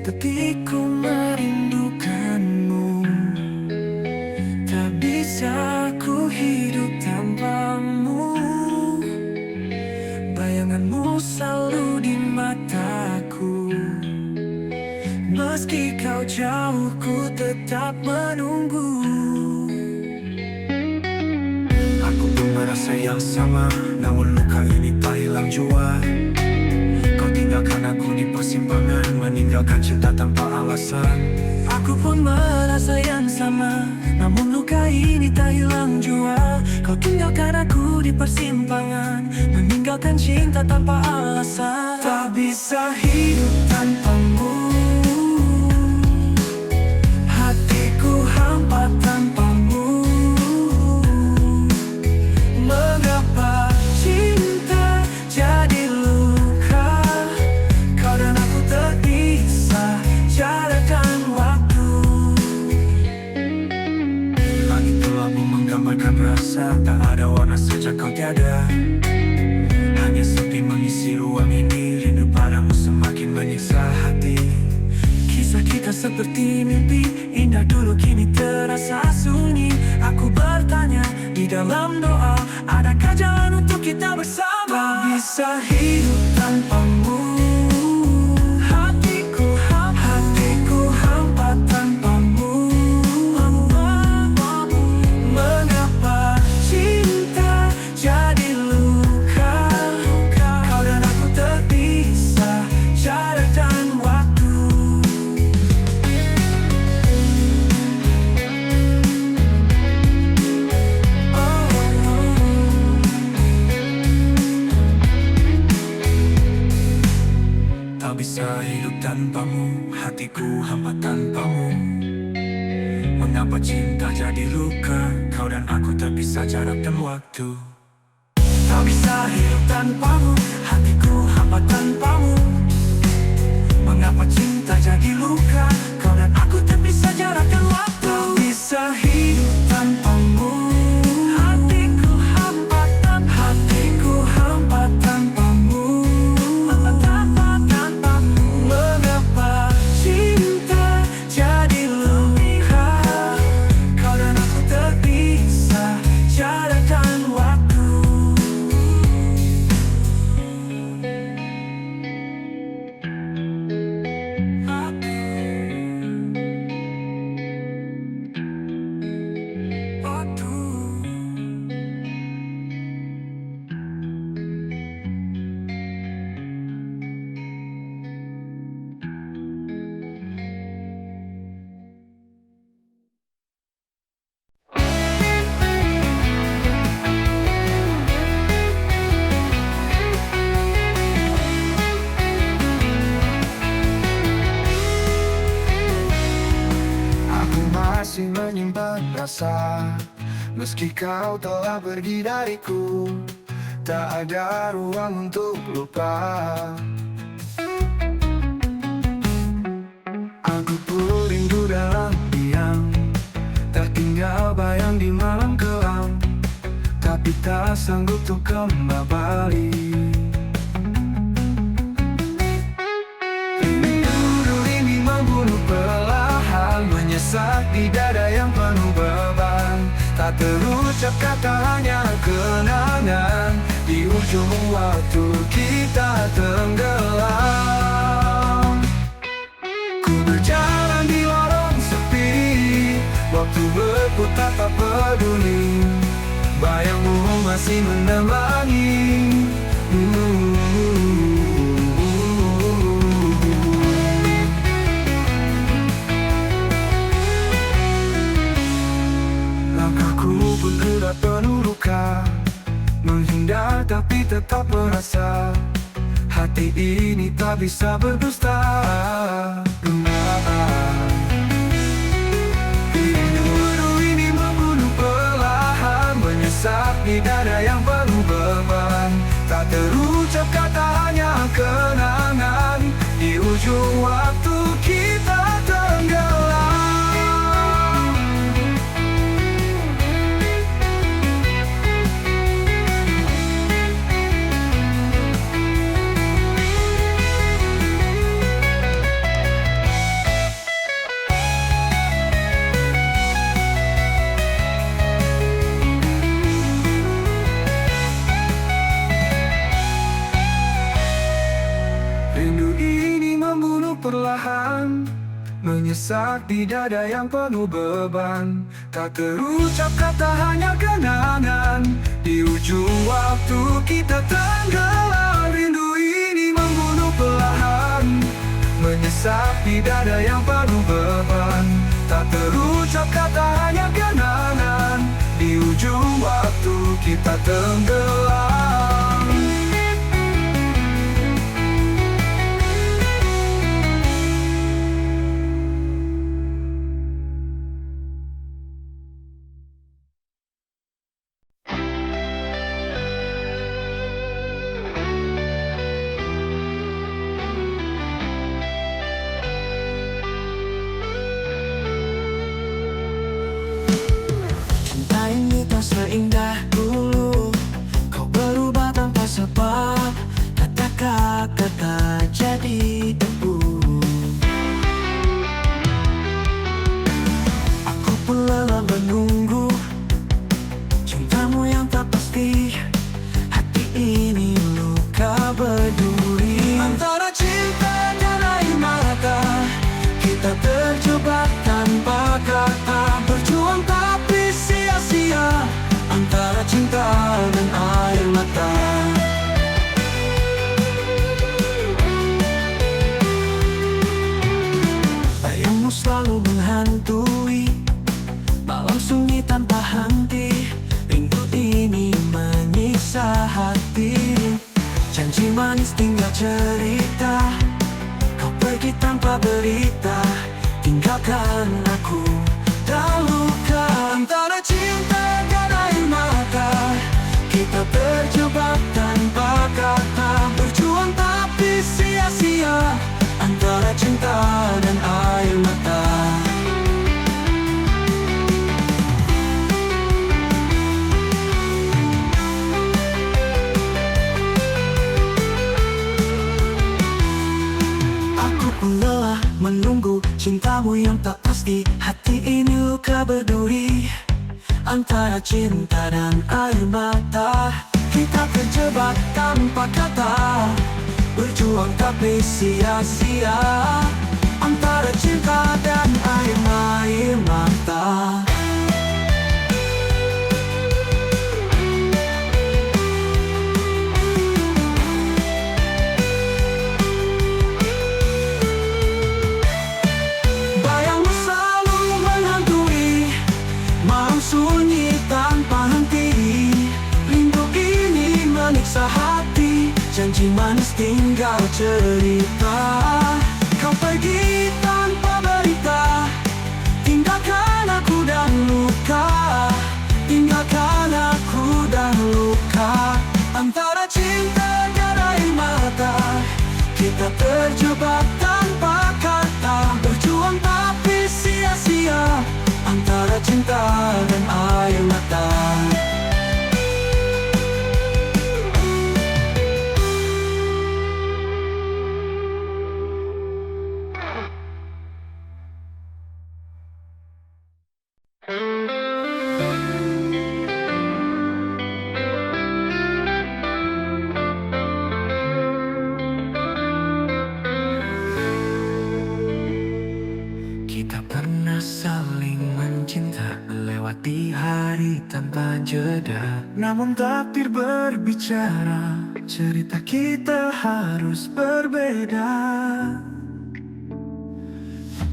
Ketika ku merindukanmu, tak bisa ku hidup tanpamu. Bayanganmu selalu di mataku. Meski kau jauh, ku tetap menunggu. Aku pun merasa yang sama, namun luka ini tak hilang jua. Kau tinggalkan aku di persimpangan, meninggalkan cinta tanpa alasan. Aku pun merasa yang sama, namun luka ini tak hilang jua. Kau tinggalkan aku di persimpangan, meninggalkan cinta tanpa alasan. Tak bisa hidup tanpamu. Hatiku hampa tanpamu. Mengapa cinta jadi luka? Kau dan aku terpisah, jarak dan waktu. Langit telah menggambarkan rasa, tak ada warna sejak kau tiada. Hanya sepi mengisi ruang ini, rindu padamu semakin menyiksa hati. Kisah kita seperti mimpi, indah dulu kini terasa sunyi. Aku bertanya di dalam doa, adakah jalan untuk kita bersama? Tak bisa hidup tanpamu. Hatiku hampa tanpamu. Mengapa cinta jadi luka? Kau dan aku terpisah, jarak dan waktu. Tak bisa hidup tanpamu, hatiku hampa tanpamu. Mengapa cinta jadi luka? Kau dan aku terpisah, jarak dan waktu. Tak bisa hidup tanpamu, hatiku hampa tanpamu. Mengapa cinta jadi luka? Kau dan aku terpisah, jarak dan waktu. Tak bisa hidup tanpamu. Hatiku hampa tanpamu. Hatiku hampa tanpamu. Mengapa cinta jadi luka? Kau dan aku terpisah, jarak dan waktu. Aku masih menyimpan rasa, meski kau telah pergi dariku. Tak ada ruang untuk lupa. Aku pun rindu dalam diam, tak tinggal bayang di malam kelam. Tapi tak sanggup untuk kembali. Rindu ini membunuh perlahan, menyesak di dada yang penuh beban. Tak terucap kata, hanya kenangan. Di ujung waktu kita tenggelam. Ku berjalan di lorong sepi, waktu berputar tak peduli. Bayangmu masih menemani. Langkahku pun sudah penuh luka, menghindar tapi tetap merasa. Hati ini tak bisa berdusta. Rindu ini membunuh perlahan, menyesak di dada yang penuh beban. Tak terucap kata, hanya kenangan. Di ujung waktu kita tenggelam. terdesak di dada yang penuh beban. Tak terucap kata, hanya kenangan. Di ujung waktu kita tenggelam. Rindu ini membunuh perlahan, menyesak di dada yang penuh beban. Tak terucap kata, hanya kenangan. Di ujung waktu kita tenggelam. Seindah dulu, kau berubah tanpa sebab. Kata-kata jadi debu. Aku pun lelah menunggu cintamu yang tak pasti. Hati ini luka berduri. Antara cinta dan air mata, kita terjebak tanpa kata. Berjuang tapi sia-sia, antara cinta dan air mata. Bayangmu selalu menghantui malam sunyi tanpa henti. Rindu ini menyiksa hati. Janji manis tinggal cerita, kau pergi tanpa berita. Tinggalkan aku dan luka. Antara cinta dan air mata, kita terjebak tanpa kata. Berjuang tapi sia-sia, antara cinta dan air mata. Aku pun lelah menunggu cintamu yang tak pasti. Hati ini luka berduri, antara cinta dan air mata. Kita terjebak tanpa kata. Berjuang tapi sia-sia, antara cinta dan air mata. Bayangmu selalu menghantui malam sunyi tanpa henti. Rindu ini menyiksa hati. Janji manis tinggal cerita, kau pergi tanpa berita. Tinggalkan aku dan luka. Tinggalkan aku dan luka. Antara cinta dan air mata, kita terjebak tanpa kata. Berjuang tapi sia-sia, antara cinta dan air mata. Kita pernah saling mencinta, melewati hari tanpa jeda. Namun takdir berbicara, cerita kita harus berbeda.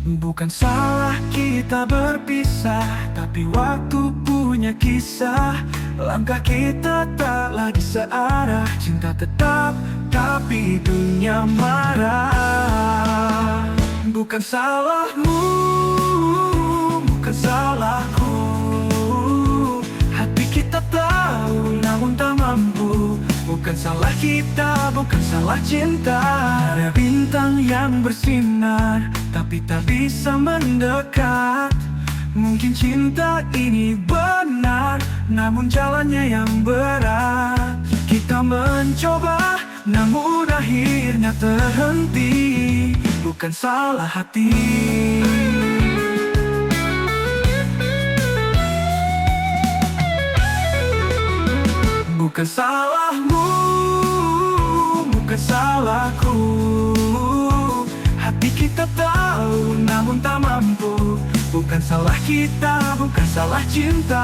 Bukan salah kita berpisah, tapi waktu punya kisah. Langkah kita tak lagi searah. Cinta tetap, tapi dunia marah. Bukan salahmu, bukan salahku. Hati kita tahu, namun tak mampu. Bukan salah kita, bukan salah cinta. Ada bintang yang bersinar, tapi tak bisa mendekat. Mungkin cinta ini benar, namun jalannya yang berat. Kita mencoba, namun akhirnya terhenti. Bukan salah hati, bukan salahmu, bukan salahku. Hati kita tak tahu namun tak mampu. Bukan salah kita, bukan salah cinta.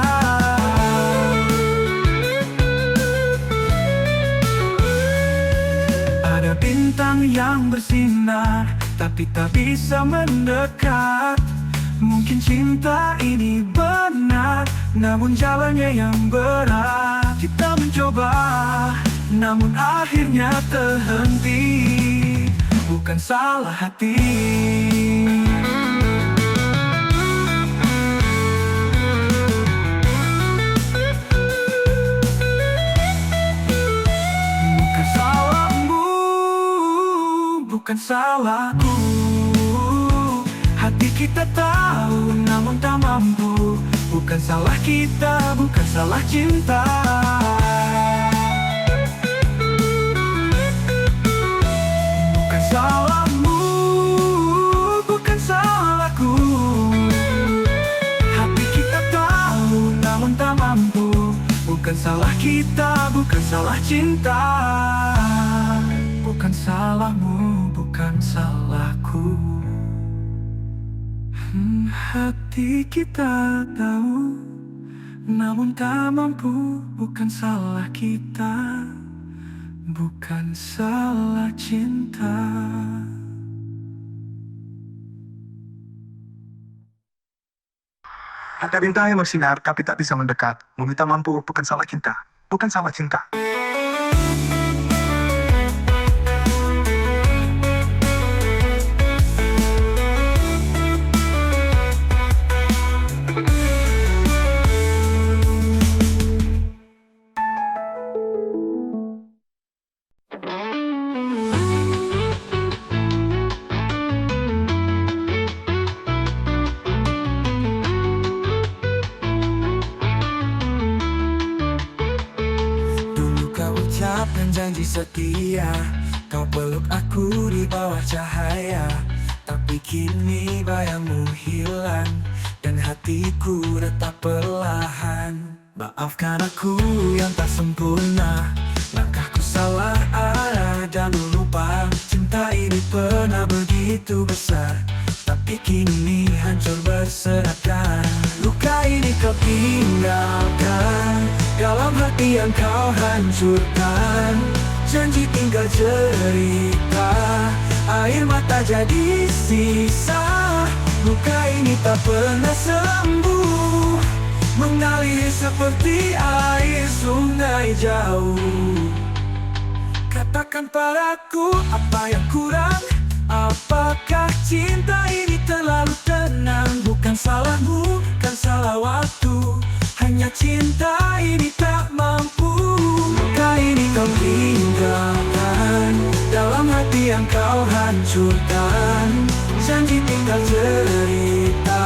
Ada bintang yang bersinar, tapi tak bisa mendekat. Mungkin cinta ini benar, namun jalannya yang berat. Kita mencoba, namun akhirnya terhenti. Bukan salah hati. Bukan salahmu, bukan salahku. Hati kita tahu namun tak mampu. Bukan salah kita, bukan salah cinta. Bukan salahmu, bukan salahku. Hati kita tahu namun tak mampu. Bukan salah kita, bukan salah cinta. Bukan salahmu, bukan salahku. Hati kita tahu namun tak mampu. Bukan salah kita, bukan salah cinta. Ada bintang yang bersinar tapi tak bisa mendekat. Meminta mampu bukan salah cinta, bukan salah cinta. Ucapkan janji setia, kau peluk aku di bawah cahaya. Tapi kini bayangmu hilang, dan hatiku retak perlahan. Maafkan aku yang tak sempurna, langkahku salah arah dan lupa. Cinta ini pernah begitu besar, tapi kini hancur berserakan. Luka ini kau tinggalkan dalam hati yang kau hancurkan. Janji tinggal cerita, air mata jadi sisa. Luka ini tak pernah sembuh, mengalir seperti air sungai jauh. Katakan padaku apa yang kurang. Apakah cinta ini terlalu tenang? Bukan salahmu, bukan salah waktu. Hanya cinta ini tak mampu. Luka ini kau tinggalkan dalam hati yang kau hancurkan. Janji tinggal cerita,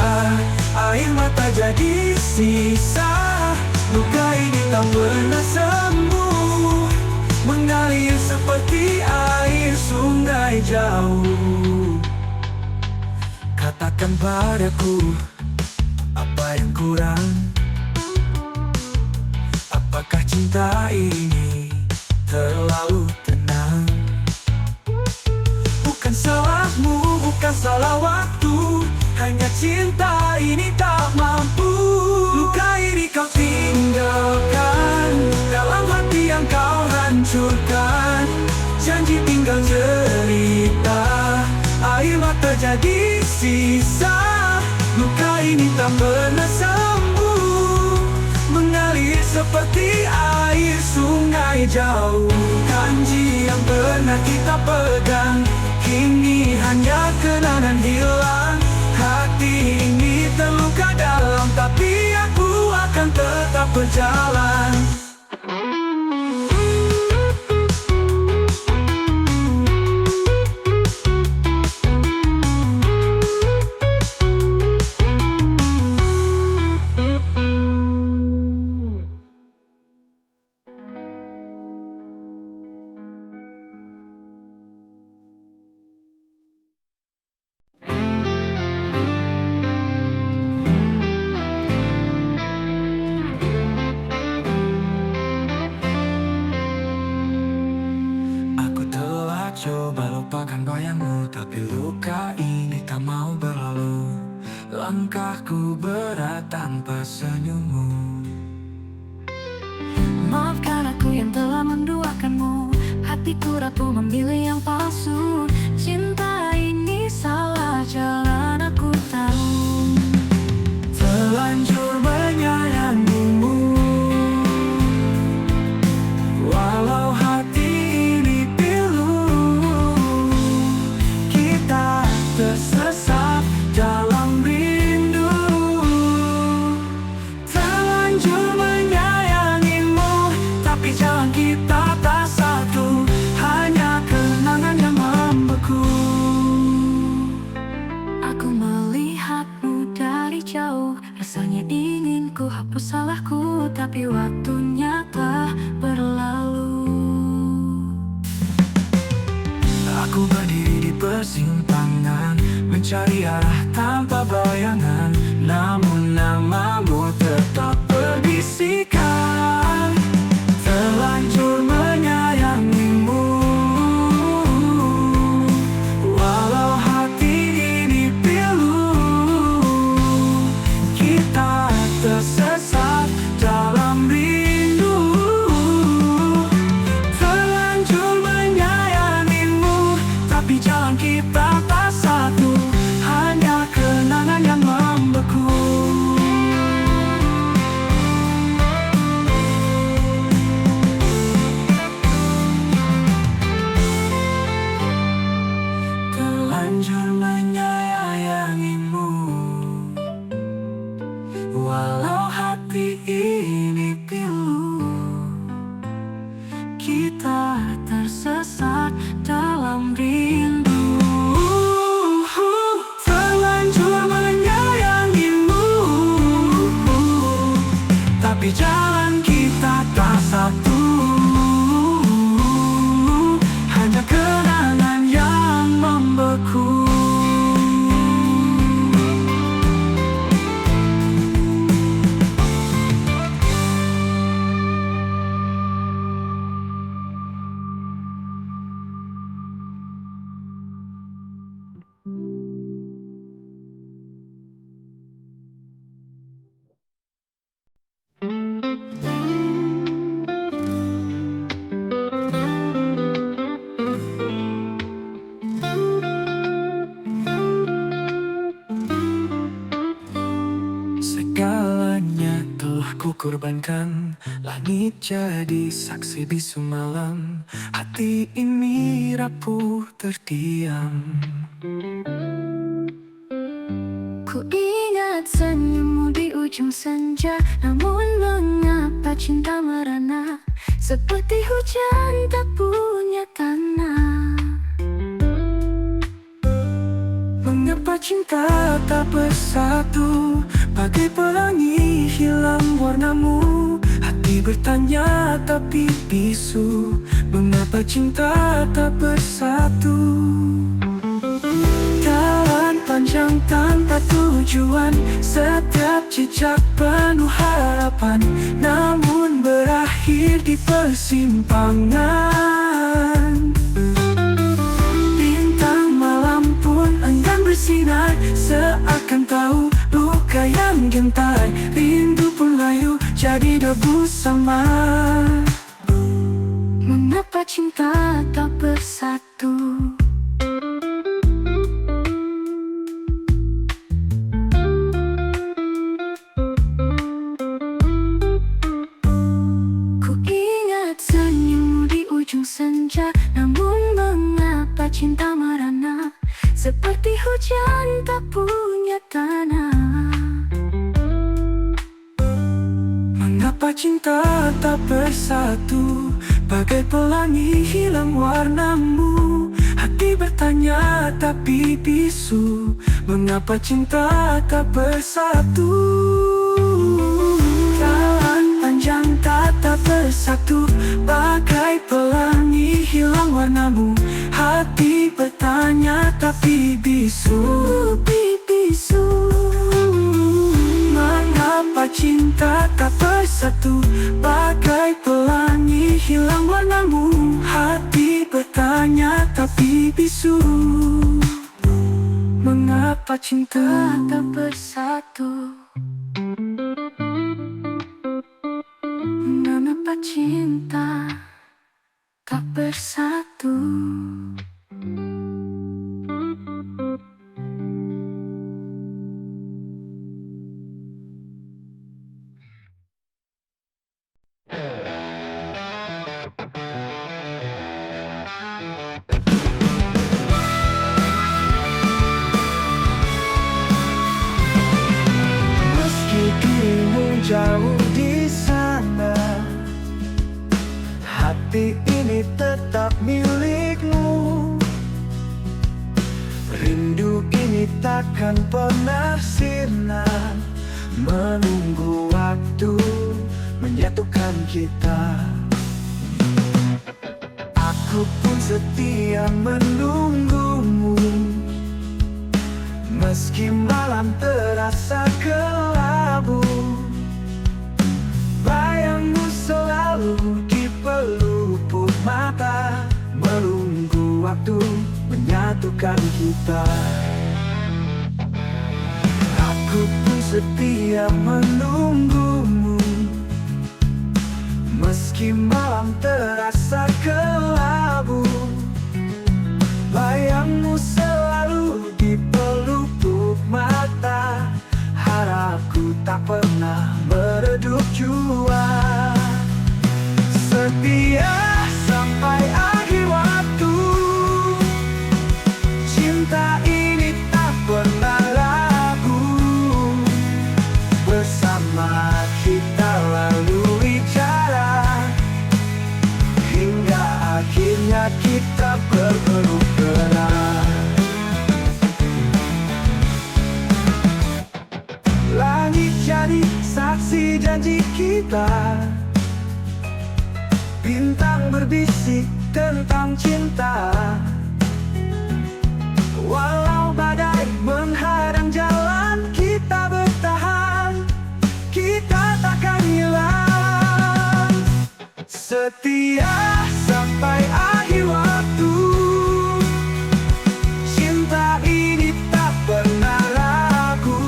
air mata jadi sisa. Luka ini tak pernah sembuh, mengalir seperti air sungai jauh. Katakan padaku apa yang kurang. Apakah cinta ini terlalu tenang? Bukan salahmu, bukan salah waktu. Hanya cinta ini tak mampu. Luka ini kau tinggalkan dalam hati yang kau hancurkan. Janji tinggal cerita, air mata jadi sisa. Luka ini tak pernah sembuh, mengalir seperti air sungai jauh. Janji yang pernah kita pegang, kini hanya kenangan hilang. Hati ini terluka dalam, tapi aku akan tetap berjalan. Ku berat tanpa senyummu. Maafkan aku yang telah menduakanmu. Hatiku rapuh memilih yang palsu. Cinta ini salah jalan, aku tahu. Terlanjur menyayangimu, walau hati ini pilu. Kita tersesat dalam rindu. Terlanjur menyayangimu, tapi jalan kita tak satu. Hanya kenangan yang membeku. Aku melihatmu dari jauh, rasanya ingin ku hapus salahku, tapi waktunya telah berlalu. Aku berdiri di persimpangan, mencari arah tanpa bayangan. Namun namamu tetap berbisikan. Terlanjur menyayangimu, walau hati ini pilu. Kita tersesat dalam rindu. Terlanjur menyayangimu, tapi jalan kita tak satu. Hanya kenangan yang membeku. Terlanjur menyayangimu, walau hati ini pilu. Kita tersesat dalam rindu. Terlanjur menyayangimu, tapi jalan kita tak satu. Hanya kenangan yang membeku. Segalanya telah kukorbankan. Langit jadi saksi bisu malam. Hati ini rapuh terdiam. Ku ingat senyummu di ujung senja, namun mengapa cinta merana seperti hujan tak punya tanah. Mengapa cinta tak bersatu, bagai pelangi hilang warnamu. Hati bertanya tapi bisu, mengapa cinta tak bersatu. Jalan panjang tanpa tujuan, setiap jejak penuh harapan, namun berakhir di persimpangan. Bintang malam pun enggan bersinar, seakan tahu luka yang gentar. Rindu pun layu jadi debu samar. Mengapa cinta tak bersatu? Ku ingat senyummu di ujung senja, namun mengapa cinta merana seperti hujan tak punya tanah. Mengapa cinta tak bersatu, bagai pelangi hilang warnamu. Hati bertanya tapi bisu, mengapa cinta tak bersatu. Jalan panjang tak bersatu, bagai pelangi hilang warnamu. Hati bertanya tapi bisu. Mengapa cinta tak bersatu, bagai pelangi hilang warnamu. Hati bertanya tapi bisu. Mengapa mengapa cinta tak bersatu? Mengapa cinta tak bersatu? Meski dirimu jauh di sana, hati ini tetap milikmu. Rindu ini takkan pernah sirna, menunggu waktu menyatukan kita. Aku pun setia menunggumu, meski malam terasa kelabu. Bayangmu selalu di pelupuk mata, menunggu waktu menyatukan kita. Aku pun setia menunggumu, meski malam terasa kelabu. Bayangmu selalu di pelupuk mata, harapku tak pernah meredup jua. Setia sampai akhir waktu, cinta ini tak pernah ragu. Bersama kita lalui jalan, hingga akhirnya kita berpeluk erat. Langit jadi saksi janji kita, bintang berbisik tentang cinta. Walau badai menghadang jalan, kita bertahan, kita takkan hilang. Setia sampai akhir waktu, cinta ini tak pernah ragu.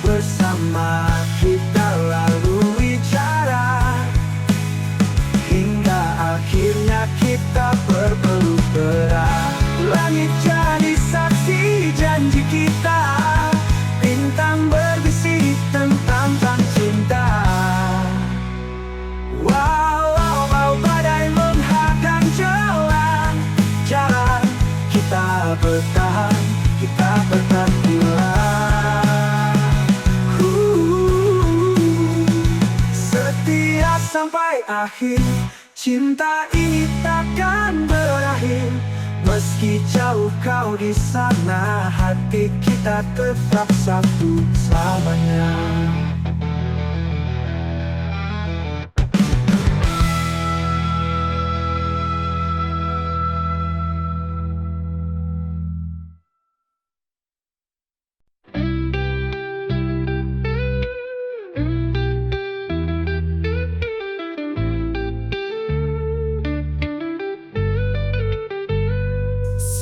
Bersama kita lalui jalan, hingga akhirnya kita berpeluk erat. Langit jadi saksi janji kita, bintang berbisik tentang cinta. Walau badai menghadang jalan, kita bertahan, kita bertahan setia sampai akhir, cinta ini takkan berakhir. Meski jauh kau di sana, hati kita tetap satu selamanya.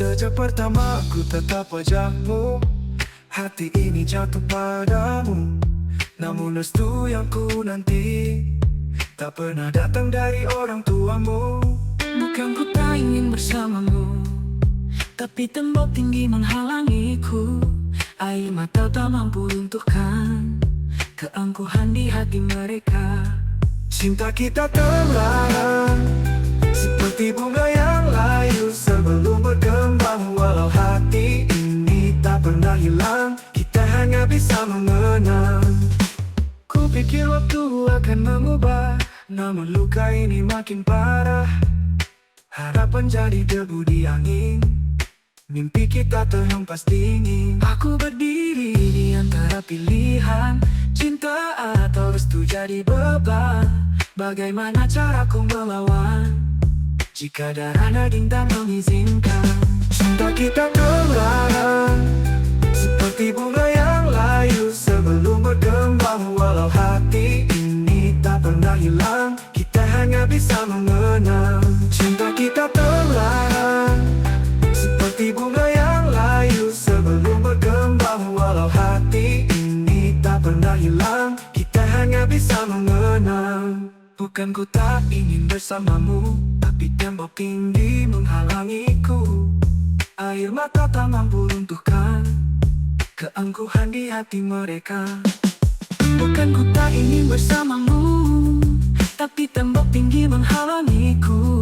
Sejak pertama ku tetap wajahmu, hati ini jatuh padamu. Namun restu yang ku nanti tak pernah datang dari orang tuamu. Bukan ku tak ingin bersamamu, tapi tembok tinggi menghalangiku. Air mata tak mampu lunturkan keangkuhan di hati mereka. Cinta kita terlarang, seperti bunga yang layu sebelum berkembang. Walau hati ini tak pernah hilang, kita hanya bisa mengenang. Ku pikir waktu akan mengubah, namun luka ini makin parah. Harapan jadi debu di angin, mimpi kita terhempas dingin. Aku berdiri di antara pilihan, cinta atau restu jadi beban. Bagaimana caraku melawan jika darah daging tak mengizinkan? Cinta kita terlarang, seperti bunga yang layu sebelum berkembang. Walau hati ini tak pernah hilang, kita hanya bisa mengenang. Cinta kita terlarang, seperti bunga yang layu sebelum bisa mengenang. Bukan ku tak ingin bersamamu, tapi tembok tinggi menghalangiku. Air mata tak mampu runtuhkan keangkuhan di hati mereka. Bukan ku tak ingin bersamamu, tapi tembok tinggi menghalangiku.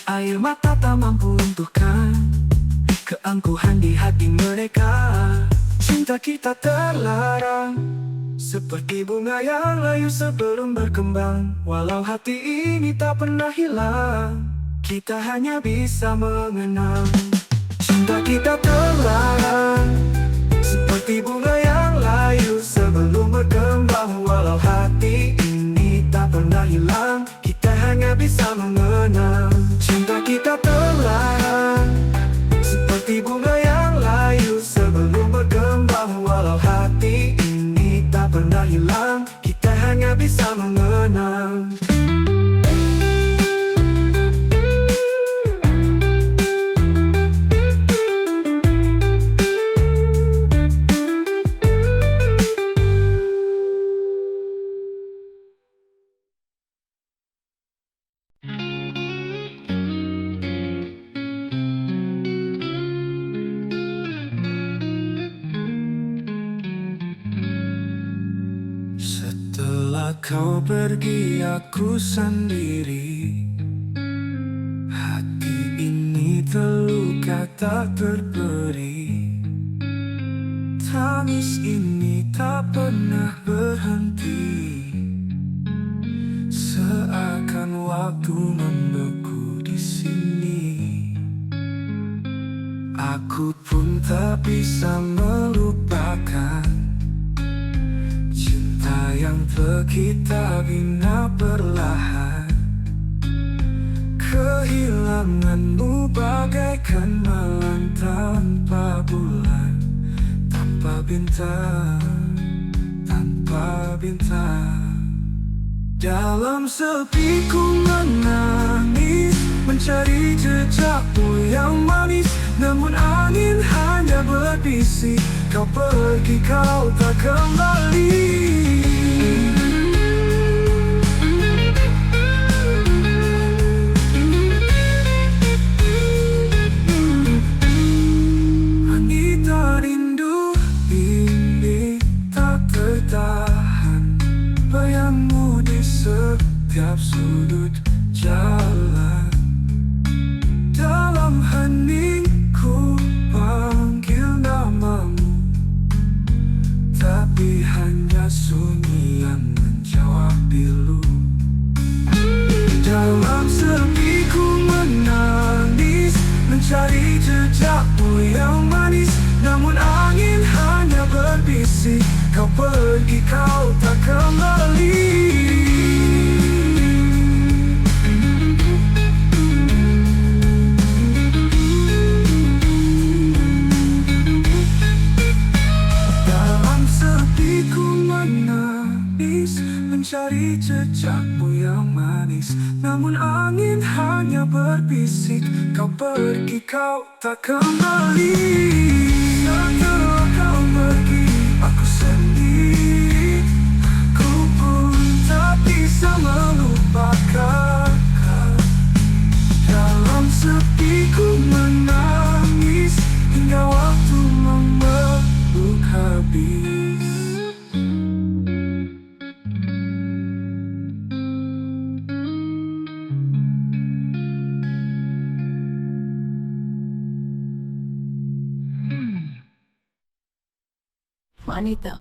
Air mata tak mampu runtuhkan keangkuhan di hati mereka. Cinta kita terlarang, seperti bunga yang layu sebelum berkembang. Walau hati ini tak pernah hilang, kita hanya bisa mengenang. Cinta kita terlarang, seperti bunga yang layu sebelum berkembang. Walau hati ini tak pernah hilang, kita hanya bisa mengenang. Cinta kita terlarang, seperti bunga yang layu sebelum berkembang. Walau hati ini tak pernah hilang, kita hanya bisa mengenang. Setelah kau pergi aku sendiri, hati ini terluka tak terberi. Tangis ini tak pernah berhenti, seakan waktu membeku di sini. Aku pun tak bisa melupakan cinta yang telah kita bina perlahan. Kehilanganmu bagaikan malam tanpa bulan, tanpa bintang, tanpa bintang. Dalam sepi ku menangis, mencari jejakmu yang manis. Namun angin hanya berbisik, kau pergi, kau tak kembali. Wanita rindu ini tak tertahan, bayangmu di setiap sudut jalan. Dalam heningku panggil namamu, tapi hanya sunyi yang menjawab pilu. Dalam sepi ku menangis, mencari jejakmu yang manis. Namun angin hanya berbisik, kau pergi, kau tak kembali. Mencari jejakmu yang manis, namun angin hanya berbisik, kau pergi, kau tak kembali. Setelah kau pergi, aku sendiri, ku pun tak bisa melupakan. Dalam sepi ku menangis, hingga waktu memeluk habis. Wanita.